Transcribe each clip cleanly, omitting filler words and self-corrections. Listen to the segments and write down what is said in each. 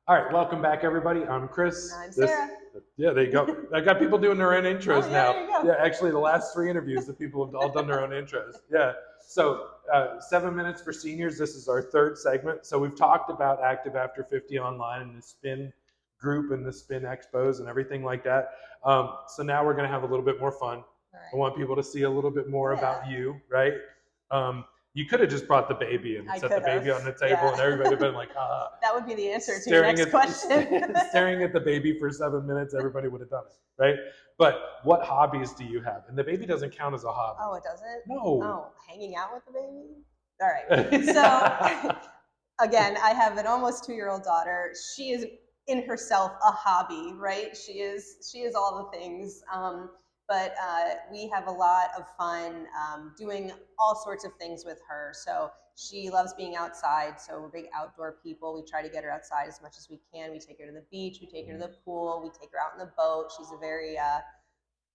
All right, welcome back, everybody. I'm Chris. I'm Sara. Yeah, there you go. I got people doing their own intros Oh, yeah, now. there you go. Yeah, actually, the last 3 interviews, the people have all done their own intros. Yeah. So, 7 minutes for seniors. This is our third segment. So we've talked about Active After 50 online and the spin group and the spin expos and everything like that. So now we're going to have a little bit more fun. All right. I want people to see a little bit more about you, right? You could have just brought the baby and set the baby on the table, and everybody would have been like, ah. That would be the answer to your next question. Staring at the baby for 7 minutes, everybody would have done it, right? But what hobbies do you have? And the baby doesn't count as a hobby. Oh, it doesn't? No. Oh, hanging out with the baby? All right. So, again, I have an almost 2-year-old daughter. She is in herself a hobby, right? She is all the things. But we have a lot of fun doing all sorts of things with her. So she loves being outside. So we're big outdoor people. We try to get her outside as much as we can. We take her to the beach. We take her to the pool. We take her out in the boat. She's a very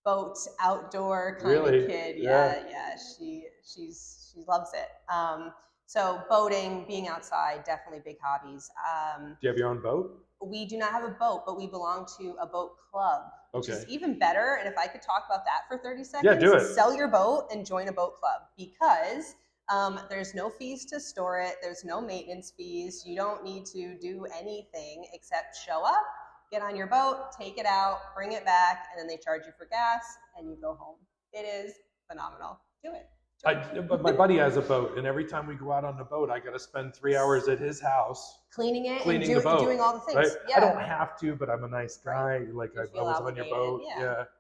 boat outdoor kind of kid. Yeah. She loves it. So boating, being outside, definitely big hobbies. Do you have your own boat? We do not have a boat, but we belong to a boat club, which Okay. is even better. And if I could talk about that for 30 seconds, do it. Sell your boat and join a boat club, because there's no fees to store it. There's no maintenance fees. You don't need to do anything except show up, get on your boat, take it out, bring it back, and then they charge you for gas and you go home. It is phenomenal. Do it. But my buddy has a boat, and every time we go out on the boat, I got to spend 3 hours at his house cleaning it cleaning and the boat, doing all the things. Right? Yeah. I don't have to, but I'm a nice guy. Right. Like I feel was on your boat.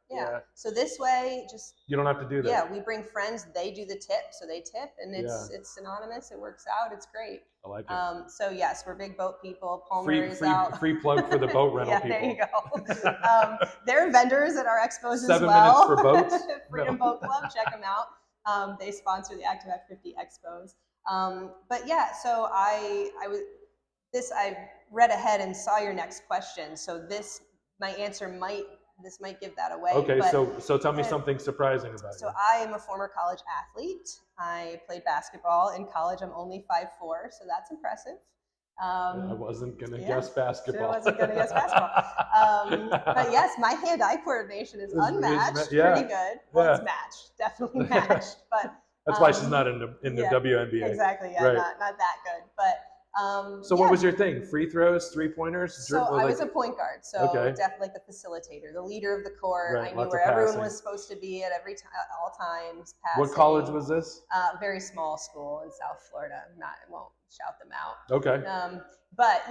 Yeah. So this way, just you don't have to do that. Yeah, we bring friends. They do the tip, so they tip, and it's synonymous. It works out. It's great. I like it. So yes, we're big boat people. Palmer is out. Free plug for the boat rental people. There you go. There are vendors at our expos 7 as well. 7 minutes for boats. Freedom Boat Club. Check them out. They sponsor the Active at 50 expos. But yeah, so I read ahead and saw your next question. So my answer might give that away. Okay, so tell me something surprising about you. So I am a former college athlete. I played basketball in college. I'm only 5'4", so that's impressive. I wasn't going to guess basketball. I wasn't going to guess basketball. But yes, my hand-eye coordination is unmatched. Pretty good. Well, it's matched. Definitely matched. But that's why she's not in the WNBA. Exactly. Yeah, right. not that good. But so what was your thing? Free throws, 3-pointers? So I was a point guard. So definitely like the facilitator, the leader of the court. Right, I knew where everyone was supposed to be at all times. Passing. What college was this? Very small school in South Florida. I won't shout them out. Okay. But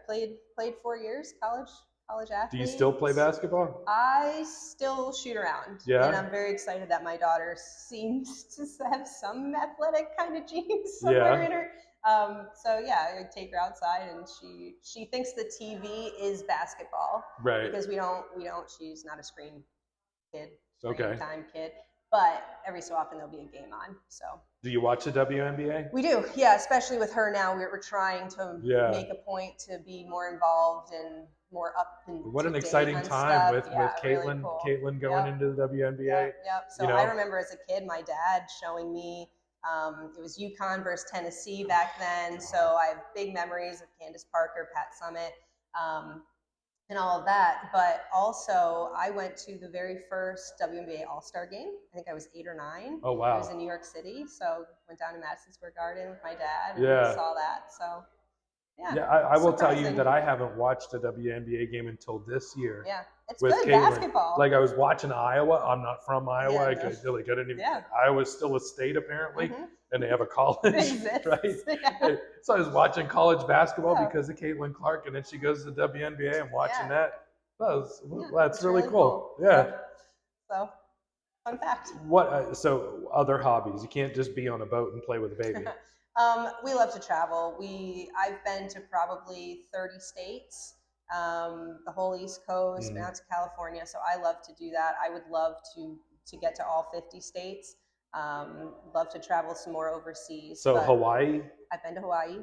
played 4 years, college athlete. Do you still play basketball? I still shoot around. Yeah. And I'm very excited that my daughter seems to have some athletic kind of genes somewhere in her. So yeah, I take her outside, and she thinks the TV is basketball. Right. Because we don't. She's not a screen kid. Time kid. But every so often there'll be a game on. So. Do you watch the WNBA? We do, yeah. Especially with her now, we're trying to make a point to be more involved and more up and. What an exciting time with Caitlin, really cool. Caitlin going into the WNBA. Yep. So I remember as a kid, my dad showing me. It was UConn versus Tennessee back then, so I have big memories of Candace Parker, Pat Summitt, and all of that. But also, I went to the very first WNBA All-Star game. I think I was 8 or 9. Oh, wow. I was in New York City, so went down to Madison Square Garden with my dad and saw that. So, I will tell you that I haven't watched a WNBA game until this year. Yeah, it's with good Caitlin. Basketball. Like I was watching Iowa. I'm not from Iowa. Yeah, I didn't even. Iowa's still a state apparently, and they have a college, right? Yeah. So I was watching college basketball because of Caitlin Clark, and then she goes to the WNBA. I'm watching that. That's really cool. Yeah. So, fun fact. So other hobbies? You can't just be on a boat and play with a baby. We love to travel. I've been to probably 30 states, the whole East Coast, been out to California. So I love to do that. I would love to get to all 50 states. Love to travel some more overseas. So Hawaii? I've been to Hawaii.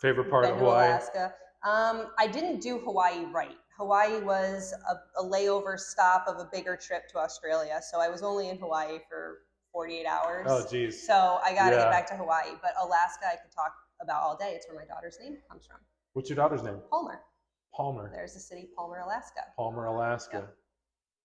Favorite part of Hawaii? Alaska. I didn't do Hawaii right. Hawaii was a layover stop of a bigger trip to Australia. So I was only in Hawaii for 48 hours. Oh, geez. So I got to get back to Hawaii. But Alaska, I could talk about all day. It's where my daughter's name comes from. What's your daughter's name? Palmer. Palmer. There's the city, Palmer, Alaska. Palmer, Alaska.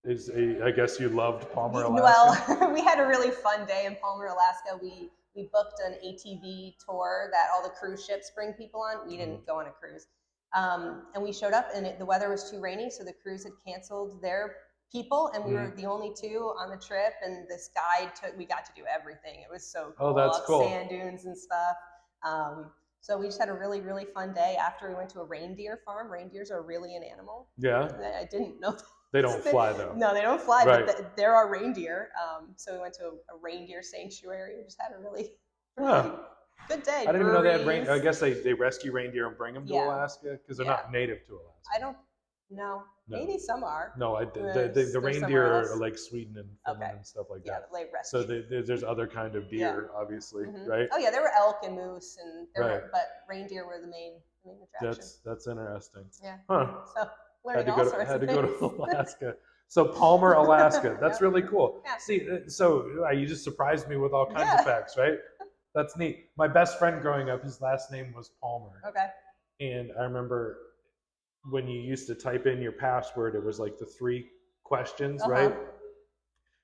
Yep. I guess you loved Palmer, Alaska. Well, we had a really fun day in Palmer, Alaska. We booked an ATV tour that all the cruise ships bring people on. We didn't go on a cruise. And we showed up, and the weather was too rainy, so the cruise had canceled their people, and we were the only two on the trip. And this guide we got to do everything. It was so cool. Oh, that's cool. Sand dunes and stuff. So we just had a really, really fun day. After we went to a reindeer farm. Reindeers are really an animal. Yeah. I didn't know that. They don't fly though. No, they don't fly, right. But there are reindeer. So we went to a reindeer sanctuary. We just had a really good day. I didn't even know they had reindeer. I guess they rescue reindeer and bring them to Alaska because they're not native to Alaska. I don't know. No. Maybe some are. No, the reindeer are like Sweden and Finland and stuff like that. Like so there's other kind of deer, obviously, right? Oh yeah, there were elk and moose, and but reindeer were the main attraction. That's interesting. Yeah. Huh. So learning all sorts of things. Had to go to Alaska. So Palmer, Alaska. That's really cool. Yeah. See, so you just surprised me with all kinds of facts, right? That's neat. My best friend growing up, his last name was Palmer. Okay. And I remember when you used to type in your password, it was like the 3 questions, right?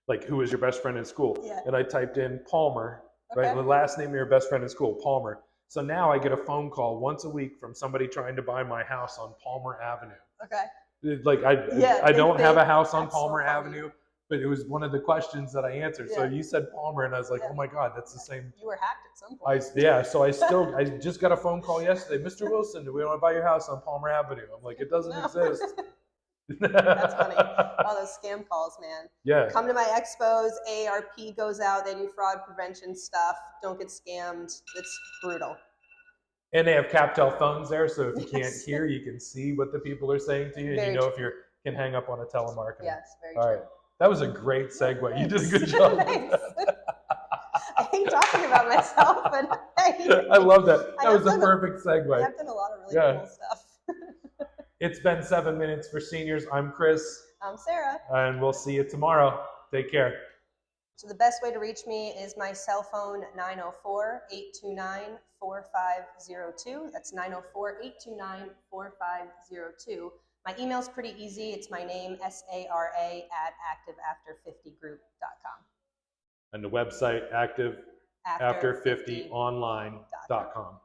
Like, who was your best friend in school? Yeah. And I typed in Palmer, right? The last name of your best friend in school, Palmer. So now I get a phone call once a week from somebody trying to buy my house on Palmer Avenue. Okay. Like I don't have a house on Palmer Avenue, but it was one of the questions that I answered. So you said Palmer, and I was like, oh my God, that's the same. You were hacked at some point. So I just got a phone call yesterday. Mr. Wilson, do we want to buy your house on Palmer Avenue? I'm like, it doesn't exist. That's funny. Oh, those scam calls, man. Yeah. Come to my expos. AARP goes out. They do fraud prevention stuff. Don't get scammed. It's brutal. And they have Captel phones there, so if you can't hear, you can see what the people are saying to you, and you know if you can hang up on a telemarketer. Yes, very true. All right. That was a great segue. Thanks. You did a good job. I hate talking about myself, but hey. I love that. That was a perfect segue. I've done a lot of really cool stuff. It's been 7 minutes for seniors. I'm Chris. I'm Sarah. And we'll see you tomorrow. Take care. So the best way to reach me is my cell phone, 904-829-4502. That's 904-829-4502. My email's pretty easy. It's my name, SARA@activeafter50group.com. And the website, activeafter50online.com.